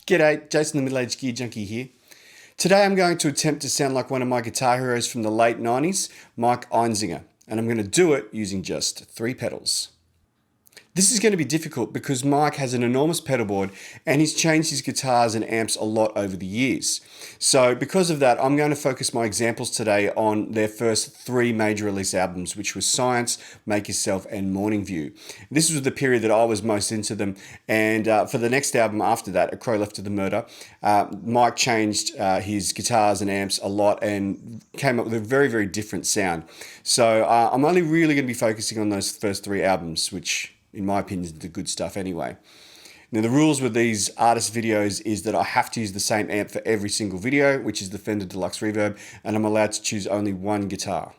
G'day, Jason the Middle-Aged Gear Junkie here. Today I'm going to attempt to sound like one of my guitar heroes from the late 90s, Mike Einziger, and I'm going to do it using just 3 pedals. This is going to be difficult because Mike has an enormous pedal board and he's changed his guitars and amps a lot over the years. So because of that, I'm going to focus my examples today on their first 3 major release albums, which were Science, Make Yourself, and Morning View. This was the period that I was most into them, and for the next album after that, A Crow Left of the Murder, Mike changed his guitars and amps a lot and came up with a very, very different sound. So I'm only really going to be focusing on those first 3 albums, which in my opinion is the good stuff anyway. Now the rules with these artist videos is that I have to use the same amp for every single video, which is the Fender Deluxe Reverb, and I'm allowed to choose only one guitar.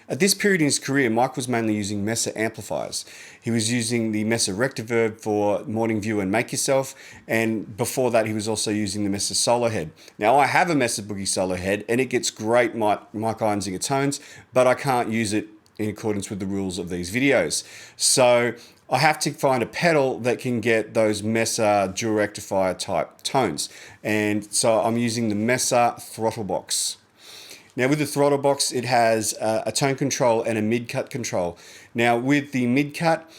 At this period in his career, Mike was mainly using Mesa amplifiers. He was using the Mesa Reverb for Morning View and Make Yourself, and before that he was also using the Mesa Solo Head. Now I have a Mesa Boogie Solo Head and it gets great Mike Einziger tones, but I can't use it in accordance with the rules of these videos. So I have to find a pedal that can get those Mesa dual rectifier type tones. And so I'm using the Mesa Throttle Box. Now with the throttle box, it has a tone control and a mid-cut control. Now with the mid-cut,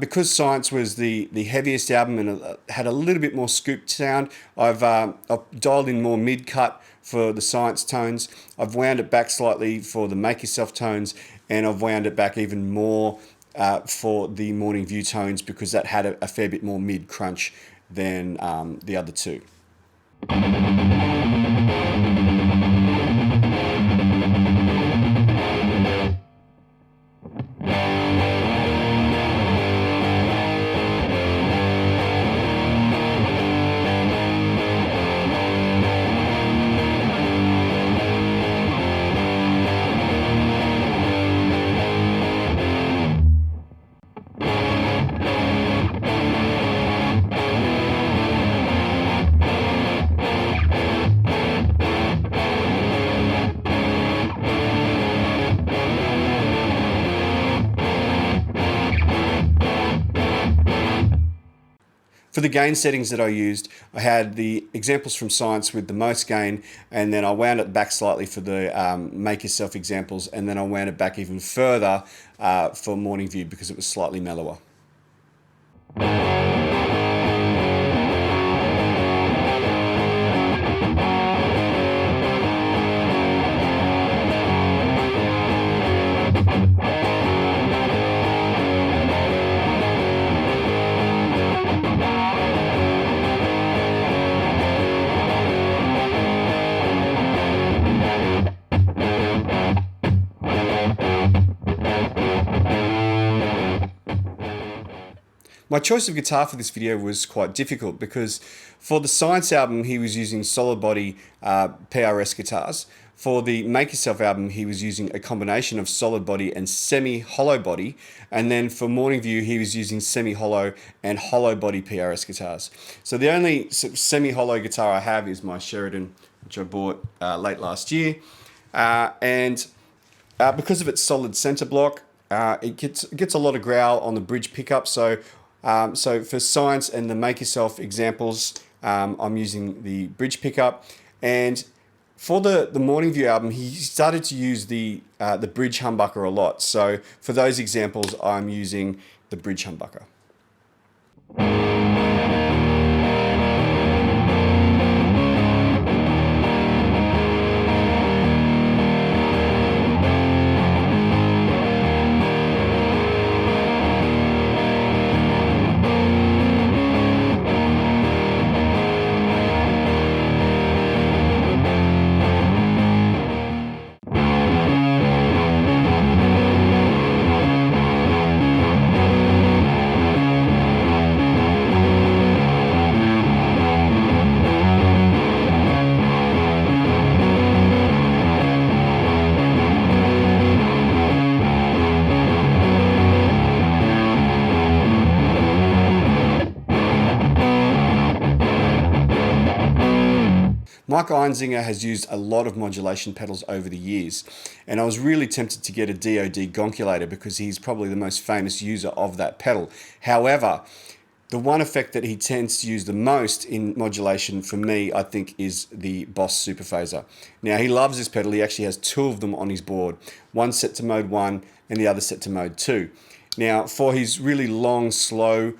because Science was the heaviest album and had a little bit more scooped sound, I've dialed in more mid-cut for the Science tones. I've wound it back slightly for the Make Yourself tones, and I've wound it back even more for the Morning View tones because that had a fair bit more mid-crunch than the other 2. For the gain settings that I used, I had the examples from Science with the most gain, and then I wound it back slightly for the Make Yourself examples, and then I wound it back even further for Morning View because it was slightly mellower. My choice of guitar for this video was quite difficult because for the Science album he was using solid body PRS guitars. For the Make Yourself album he was using a combination of solid body and semi-hollow body, and then for Morning View he was using semi-hollow and hollow body PRS guitars. So the only semi-hollow guitar I have is my Sheraton, which I bought late last year, and because of its solid center block, it gets a lot of growl on the bridge pickup. So for Science and the Make Yourself examples, I'm using the bridge pickup, and for the Morning View album, he started to use the bridge humbucker a lot. So for those examples, I'm using the bridge humbucker. Mike Einziger has used a lot of modulation pedals over the years, and I was really tempted to get a DoD gonculator because he's probably the most famous user of that pedal. However, the one effect that he tends to use the most in modulation for me, I think, is the Boss Superphaser. Now, he loves this pedal. He actually has two of them on his board, one set to mode 1 and the other set to mode 2. Now, for his really long, slow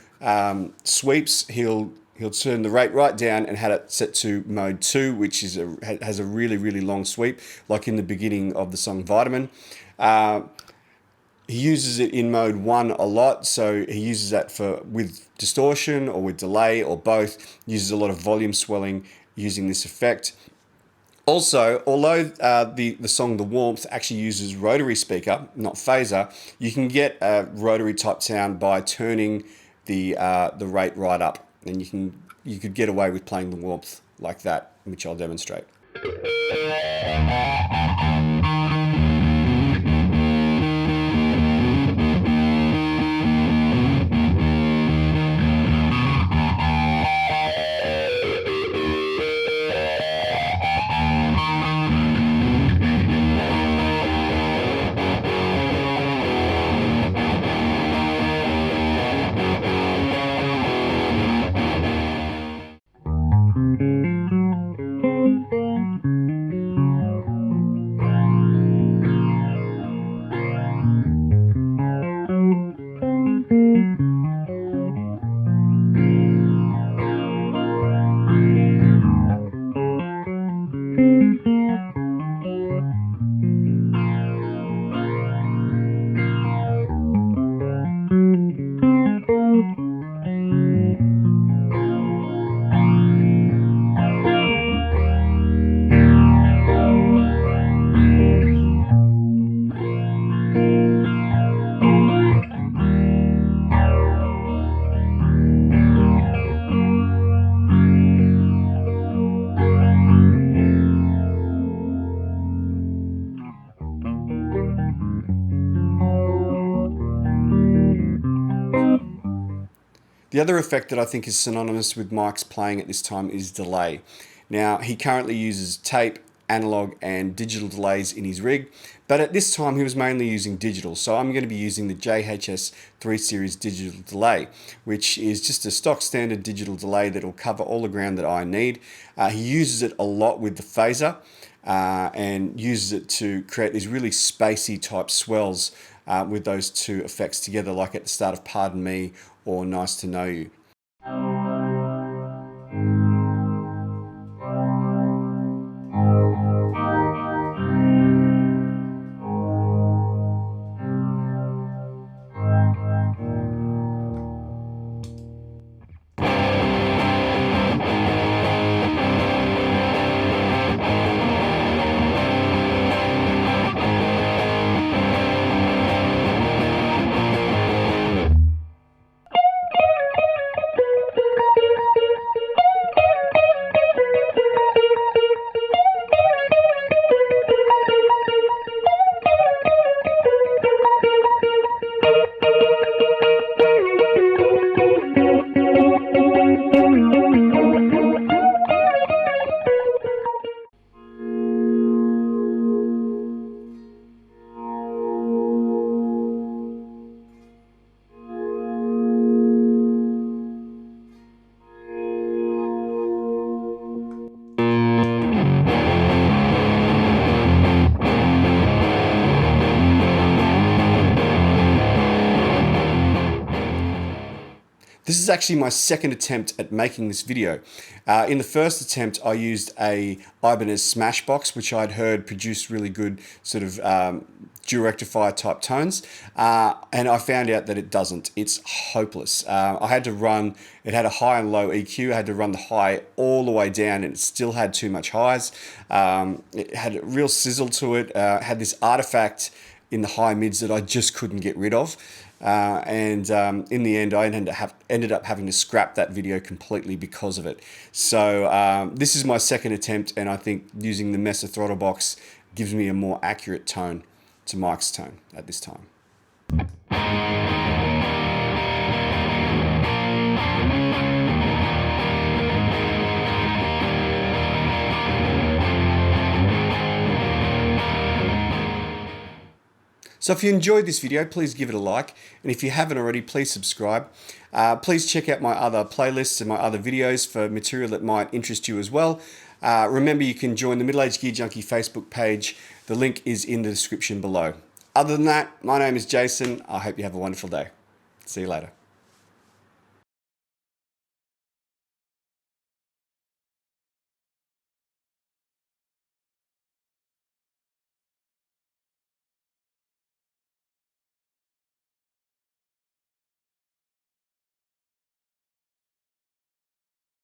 sweeps, he'll turn the rate right down and have it set to mode 2, which is has a really, really long sweep, like in the beginning of the song Vitamin. He uses it in mode 1 a lot, so he uses that with distortion or with delay or both. Uses a lot of volume swelling using this effect. Also, although the song The Warmth actually uses rotary speaker, not phaser, you can get a rotary type sound by turning the rate right up, and you could get away with playing The Warmth like that, which I'll demonstrate. The other effect that I think is synonymous with Mike's playing at this time is delay. Now, he currently uses tape, analog, and digital delays in his rig, but at this time he was mainly using digital, so I'm going to be using the JHS 3 Series digital delay, which is just a stock standard digital delay that will cover all the ground that I need. He uses it a lot with the phaser and uses it to create these really spacey type swells with those two effects together, like at the start of Pardon Me or Nice to Know You. This is actually my second attempt at making this video. In the first attempt, I used a Ibanez Smashbox, which I'd heard produced really good sort of dual-rectifier type tones, and I found out that it doesn't. It's hopeless. I had to run, it had a high and low EQ, I had to run the high all the way down and it still had too much highs. It had a real sizzle to it, had this artifact in the high mids that I just couldn't get rid of. In the end, I ended up having to scrap that video completely because of it. So this is my second attempt, and I think using the Mesa Throttle Box gives me a more accurate tone to Mike's tone at this time. So if you enjoyed this video, please give it a like. And if you haven't already, please subscribe. Please check out my other playlists and my other videos for material that might interest you as well. Remember, you can join the Middle Aged Gear Junkie Facebook page. The link is in the description below. Other than that, my name is Jason. I hope you have a wonderful day. See you later.